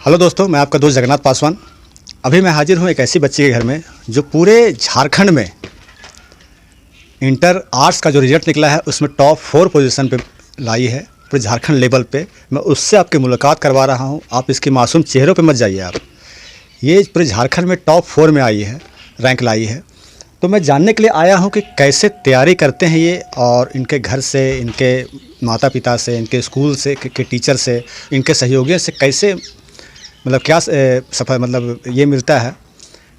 Hello दोस्तों, मैं आपका दोस्त जगन्नाथ पासवान। अभी मैं हाजिर हूँ एक ऐसी बच्ची के घर में जो पूरे झारखंड में इंटर आर्ट्स का जो रिजल्ट निकला है उसमें टॉप 4 पोजीशन पे लाई है पूरे झारखंड लेवल पे। मैं उससे आपकी मुलाकात करवा रहा हूँ। आप इसके मासूम चेहरों पे मत जाइए आप। ये पूरे झारखंड में टॉप 4 में आई है, रैंक लाई है। तो मैं जानने के लिए आया हूँ कि कैसे तैयारी करते हैं ये, और इनके घर से, इनके माता पिता से, इनके स्कूल से के टीचर से, इनके सहयोगियों से कैसे मतलब क्या सफल मतलब ये मिलता है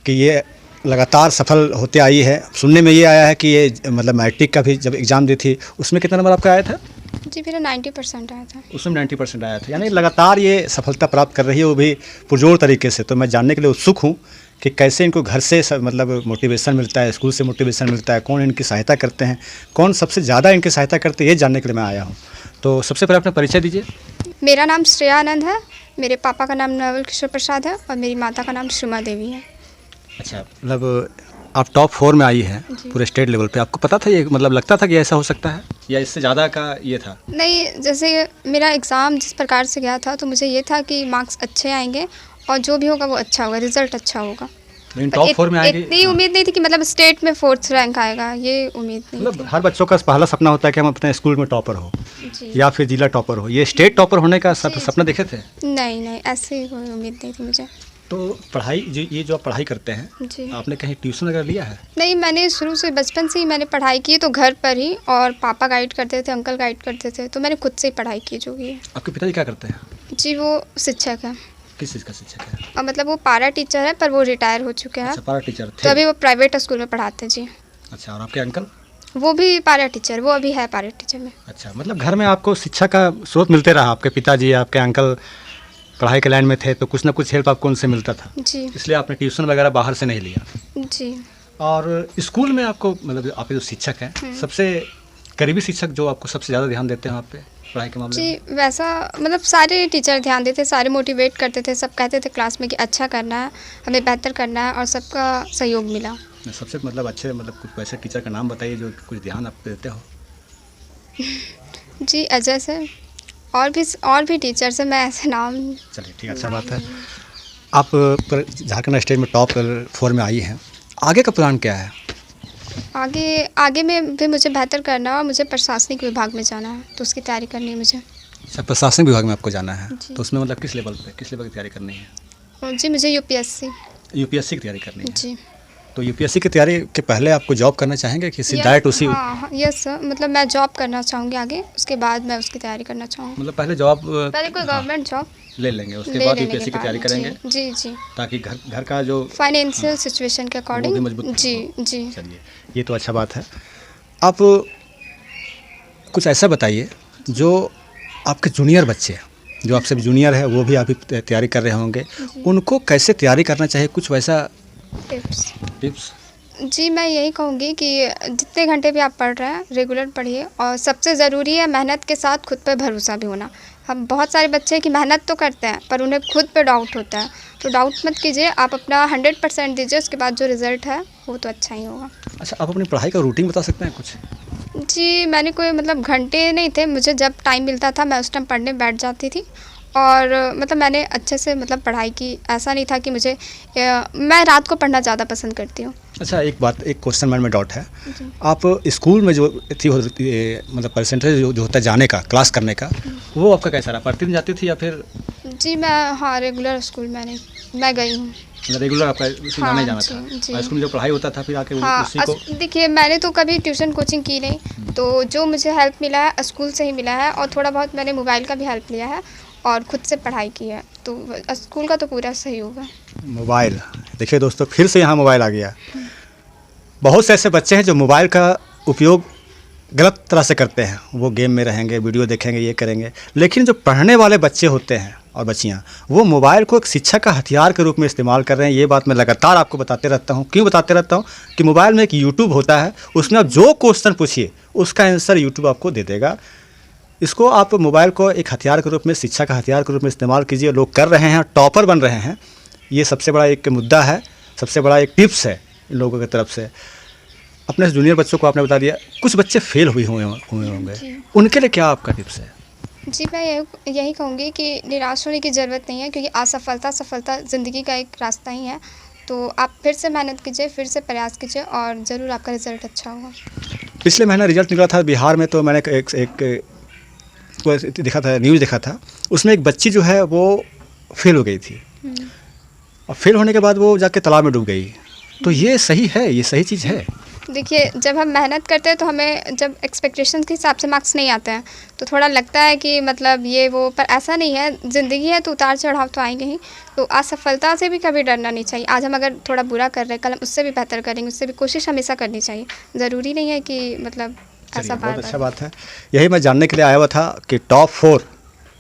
कि ये लगातार सफल होते आई है। सुनने में ये आया है कि ये मतलब मैट्रिक का भी जब एग्ज़ाम दी थी उसमें कितना नंबर आपका आया था? जी, मेरा 90% आया था। उसमें 90% आया था, यानी लगातार ये सफलता प्राप्त कर रही है, वो भी पुरजोर तरीके से। तो मैं जानने के लिए उत्सुक हूँ कि कैसे इनको घर से मतलब मोटिवेशन मिलता है, स्कूल से मोटिवेशन मिलता है, कौन इनकी सहायता करते हैं, कौन सबसे ज़्यादा इनकी सहायता करते हैं, ये जानने के लिए मैं आया हूँ। तो सबसे पहले अपना परिचय दीजिए। मेरा नाम श्रेया आनंद है। मेरे पापा का नाम नवल किशोर प्रसाद है और मेरी माता का नाम शुमा देवी है। अच्छा, मतलब आप टॉप 4 में आई हैं पूरे स्टेट लेवल पे। आपको पता था ये, मतलब लगता था कि ऐसा हो सकता है या इससे ज़्यादा का ये था? नहीं, जैसे मेरा एग्ज़ाम जिस प्रकार से गया था तो मुझे ये था कि मार्क्स अच्छे आएंगे और जो भी होगा वो अच्छा होगा, रिजल्ट अच्छा होगा। लेकिन टॉप 4 में आएंगे, इतनी उम्मीद नहीं थी कि मतलब स्टेट में 4th रैंक आएगा, ये उम्मीद नहीं मतलब थी। हर बच्चों का पहला सपना होता है कि हम अपने स्कूल में टॉपर हो जी। या फिर जिला टॉपर हो। ये स्टेट टॉपर होने का सपना देखे थे? नहीं, ऐसी कोई उम्मीद नहीं थी मुझे। तो पढ़ाई ये जो आप पढ़ाई करते हैं, जी। आपने कहीं ट्यूशन वगैरह लिया है? नहीं, मैंने शुरू से बचपन से ही मैंने पढ़ाई की तो घर पर ही, और पापा गाइड करते थे, अंकल गाइड करते थे, तो मैंने खुद से ही पढ़ाई की जो भी है। आपके पिताजी क्या करते हैं? जी, वो शिक्षक है। किस चीज़ का शिक्षक है? और मतलब वो पारा टीचर है, पर वो रिटायर हो चुके हैं। अच्छा, पारा टीचर तो थे। अभी वो प्राइवेट स्कूल में पढ़ाते हैं। जी। अच्छा, और आपके अंकल? वो भी पारा टीचर, वो अभी है पारा टीचर में। अच्छा, मतलब घर में आपको शिक्षा का स्रोत मिलते रहा। आपके पिताजी, आपके अंकल पढ़ाई के लाइन में थे तो कुछ ना कुछ हेल्प आपको उनसे मिलता था, जी। इसलिए आपने ट्यूशन वगैरह बाहर से नहीं लिया। जी। और स्कूल में आपको मतलब आपके जो शिक्षक हैं, सबसे करीबी शिक्षक जो आपको सबसे ज़्यादा ध्यान देते हैं आप पे पढ़ाई के मामले में? जी, वैसा मतलब सारे टीचर ध्यान देते, सारे मोटिवेट करते थे, सब कहते थे क्लास में कि अच्छा करना है, हमें बेहतर करना है, और सबका सहयोग मिला। सबसे मतलब अच्छे मतलब कुछ वैसे टीचर का नाम बताइए जो कुछ ध्यान आप देते हो। जी, अजय सर, और भी टीचर्स हैं, मैं ऐसे नाम। चलिए ठीक, अच्छा बात है। आप झारखंड स्टेट में टॉप 4 में आई हैं। आगे का प्लान क्या है? आगे में भी मुझे बेहतर करना है और मुझे प्रशासनिक विभाग में जाना है, तो उसकी तैयारी करनी है मुझे। अच्छा, प्रशासनिक विभाग में आपको जाना है, जी। तो उसमें मतलब किस लेवल की तैयारी करनी है? जी, मुझे यूपीएससी। यूपीएससी की तैयारी करनी है। जी। तो यूपीएससी की तैयारी के पहले आपको जॉब करना चाहेंगे कि डायरेक्ट उसी? हाँ, यस सर, मतलब मैं जॉब करना चाहूँगी आगे, उसके बाद मैं उसकी तैयारी करना चाहूँगी। मतलब पहले जॉब पहले कोई गवर्नमेंट जॉब ले लेंगे, उसके ले बाद लेने यूपीएससी के की तैयारी बाद। करेंगे जी, जी। ताकि घर का जो फाइनेंशियल सिचुएशन के वो भी अकॉर्डिंग। मजबूत जी, हो। जी। चलिए, ये तो अच्छा बात है। आप कुछ ऐसा बताइए जो आपके जूनियर बच्चे हैं, जो आपसे भी जूनियर है, वो भी अभी तैयारी कर रहे होंगे, उनको कैसे तैयारी करना चाहिए, कुछ वैसा टिप्स? जी, मैं यही कहूँगी कि जितने घंटे भी आप पढ़ रहे हैं रेगुलर पढ़िए, और सबसे ज़रूरी है मेहनत के साथ खुद पे भरोसा भी होना। हम बहुत सारे बच्चे कि मेहनत तो करते हैं पर उन्हें खुद पे डाउट होता है, तो डाउट मत कीजिए, आप अपना 100% दीजिए, उसके बाद जो रिज़ल्ट है वो तो अच्छा ही होगा। अच्छा, आप अपनी पढ़ाई का रूटीन बता सकते हैं कुछ? जी, मैंने कोई मतलब घंटे नहीं थे, मुझे जब टाइम मिलता था मैं उस टाइम पढ़ने बैठ जाती थी, और मतलब मैंने अच्छे से मतलब पढ़ाई की। ऐसा नहीं था कि मैं रात को पढ़ना ज़्यादा पसंद करती हूँ। अच्छा, एक क्वेश्चन मन में डाउट है। आप स्कूल में जो मतलब परसेंटेज जो होता है जाने का, क्लास करने का, वो आपका कैसा रहा? पढ़ती दिन जाती थी या फिर? जी, मैं रेगुलर स्कूल मैं गई हूँ। मतलब रेगुलर आपका हाँ, जाना जी, था? जी। और स्कूल में जो पढ़ाई होता था फिर आके हाँ, उसी को? देखिए, मैंने तो कभी ट्यूशन कोचिंग की नहीं, तो जो मुझे हेल्प मिला है स्कूल से ही मिला है, और थोड़ा बहुत मैंने मोबाइल का भी हेल्प लिया है और खुद से पढ़ाई की है, तो स्कूल का तो पूरा सहयोग है। मोबाइल, देखिए दोस्तों, फिर से यहाँ मोबाइल आ गया। बहुत से ऐसे बच्चे हैं जो मोबाइल का उपयोग गलत तरह से करते हैं। वो गेम में रहेंगे, वीडियो देखेंगे, ये करेंगे, लेकिन जो पढ़ने वाले बच्चे होते हैं और बच्चियाँ, वो मोबाइल को एक शिक्षा का हथियार के रूप में इस्तेमाल कर रहे हैं। ये बात मैं लगातार आपको बताते रहता हूँ। क्यों बताते रहता हूँ? कि मोबाइल में एक यूट्यूब होता है, उसमें आप जो क्वेश्चन पूछिए उसका आंसर यूट्यूब आपको दे देगा। इसको आप मोबाइल को एक हथियार के रूप में, शिक्षा का हथियार के रूप में इस्तेमाल कीजिए। लोग कर रहे हैं, टॉपर बन रहे हैं। ये सबसे बड़ा एक मुद्दा है, सबसे बड़ा एक टिप्स है इन लोगों की तरफ से। अपने जूनियर बच्चों को आपने बता दिया, कुछ बच्चे फेल हुए होंगे, उनके लिए क्या आपका टिप्स है? जी, मैं यही कहूँगी कि निराश होने की ज़रूरत नहीं है, क्योंकि असफलता सफलता ज़िंदगी का एक रास्ता ही है। तो आप फिर से मेहनत कीजिए, फिर से प्रयास कीजिए और ज़रूर आपका रिज़ल्ट अच्छा होगा। पिछले महीना रिजल्ट निकला था बिहार में, तो मैंने एक वो देखा था, न्यूज़ देखा था। उसमें एक बच्ची जो है वो फेल हो गई थी, हुँ। और फेल होने के बाद वो जाके तालाब में डूब गई। तो ये सही है, ये सही चीज़ है। देखिए, जब हम मेहनत करते हैं तो हमें जब एक्सपेक्टेशंस के हिसाब से मार्क्स नहीं आते हैं, तो थोड़ा लगता है कि मतलब ये वो, पर ऐसा नहीं है। ज़िंदगी है तो उतार-चढ़ाव तो आएँगे ही। तो असफलता से भी कभी डरना नहीं चाहिए। आज हम अगर थोड़ा बुरा कर रहे हैं, कल हम उससे भी बेहतर करेंगे, उससे भी कोशिश हमेशा करनी चाहिए। ज़रूरी नहीं है कि मतलब चलिए, ऐसा बहुत अच्छा बार-बार। बात है। यही मैं जानने के लिए आया हुआ था कि टॉप 4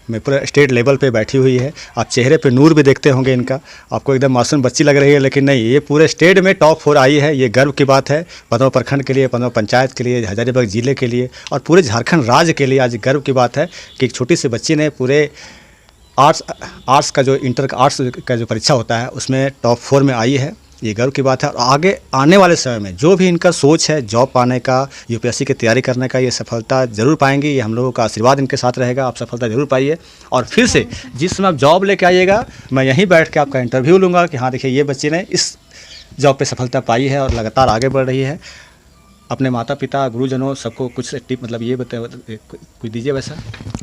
में पूरे स्टेट लेवल पे बैठी हुई है। आप चेहरे पे नूर भी देखते होंगे इनका, आपको एकदम मासूम बच्ची लग रही है, लेकिन नहीं, ये पूरे स्टेट में टॉप 4 आई है। ये गर्व की बात है पदमा प्रखंड के लिए, पदमा पंचायत के लिए, हजारीबाग ज़िले के लिए और पूरे झारखंड राज्य के लिए। आज गर्व की बात है कि एक छोटी सी बच्ची ने पूरे आर्ट्स का जो इंटर का आर्ट्स का जो परीक्षा होता है उसमें टॉप 4 में आई है। ये गर्व की बात है। और आगे आने वाले समय में जो भी इनका सोच है जॉब पाने का, यूपीएससी की तैयारी करने का, ये सफलता ज़रूर पाएंगी। ये हम लोगों का आशीर्वाद इनके साथ रहेगा। आप सफलता ज़रूर पाइए। और फिर से जिस समय आप जॉब लेके आइएगा, मैं यहीं बैठ के आपका इंटरव्यू लूँगा कि हाँ देखिए, ये बच्ची ने इस जॉब पे सफलता पाई है और लगातार आगे बढ़ रही है। अपने माता पिता, गुरुजनों सबको कुछ टिप, मतलब ये बताए, कुछ दीजिए वैसा।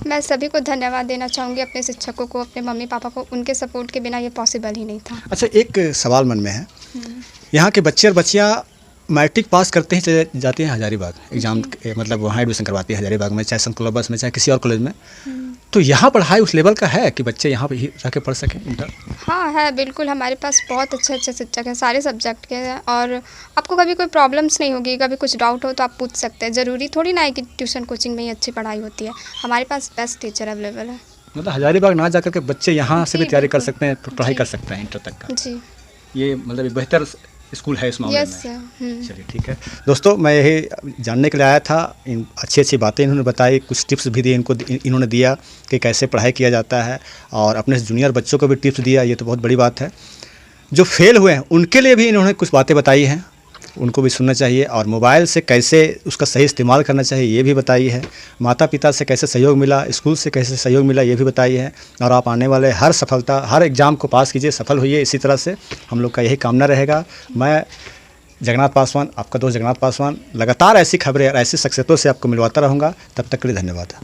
मैं सभी को धन्यवाद देना चाहूँगी, अपने शिक्षकों को, अपने मम्मी-पापा को। उनके सपोर्ट के बिना ये पॉसिबल ही नहीं था। अच्छा, एक सवाल मन में है। हुँ। यहाँ के बच्चे और बच्चियाँ मैट्रिक पास करते ही चले जाते हैं हजारीबाग एग्ज़ाम, मतलब वहाँ एडमिशन करवाती है हजारीबाग में, चाहे संत कोलंबस में, चाहे किसी और कॉलेज में। तो यहाँ पढ़ाई उस लेवल का है कि बच्चे यहाँ पे ही रह के पढ़ सकें इंटर? हाँ, है बिल्कुल। हमारे पास बहुत अच्छे-अच्छे शिक्षक हैं, सारे सब्जेक्ट के हैं, और आपको कभी कोई प्रॉब्लम्स नहीं होगी। कभी कुछ डाउट हो तो आप पूछ सकते हैं। ज़रूरी थोड़ी ना है कि ट्यूशन कोचिंग में ही अच्छी पढ़ाई होती है। हमारे पास बेस्ट टीचर अवेलेबल है। मतलब हजारीबाग ना जाकर के बच्चे यहाँ से भी जी, तैयारी कर बिल्कुल। सकते हैं, पढ़ाई जी। कर सकते हैं इंटर तक का। जी। ये मतलब एक बेहतर स्कूल है इस मामले यस में। सर। हुँ। चलिए, ठीक है दोस्तों, मैं यही जानने के लिए आया था। इन अच्छी बातें इन्होंने बताई, कुछ टिप्स भी दिए इन्होंने दिया कि कैसे पढ़ाई किया जाता है, और अपने जूनियर बच्चों को भी टिप्स दिया। ये तो बहुत बड़ी बात है। जो फेल हुए हैं उनके लिए भी इन्होंने कुछ बातें बताई हैं, उनको भी सुनना चाहिए। और मोबाइल से कैसे उसका सही इस्तेमाल करना चाहिए ये भी बताई है। माता पिता से कैसे सहयोग मिला, स्कूल से कैसे सहयोग मिला, ये भी बताई है। और आप आने वाले हर एग्ज़ाम को पास कीजिए, सफल होइए। इसी तरह से हम लोग का यही कामना रहेगा। मैं जगन्नाथ पासवान, आपका दोस्त जगन्नाथ पासवान, लगातार ऐसी खबरें और ऐसी शख्सियतों से आपको मिलवाता रहूँगा। तब तक के लिए धन्यवाद।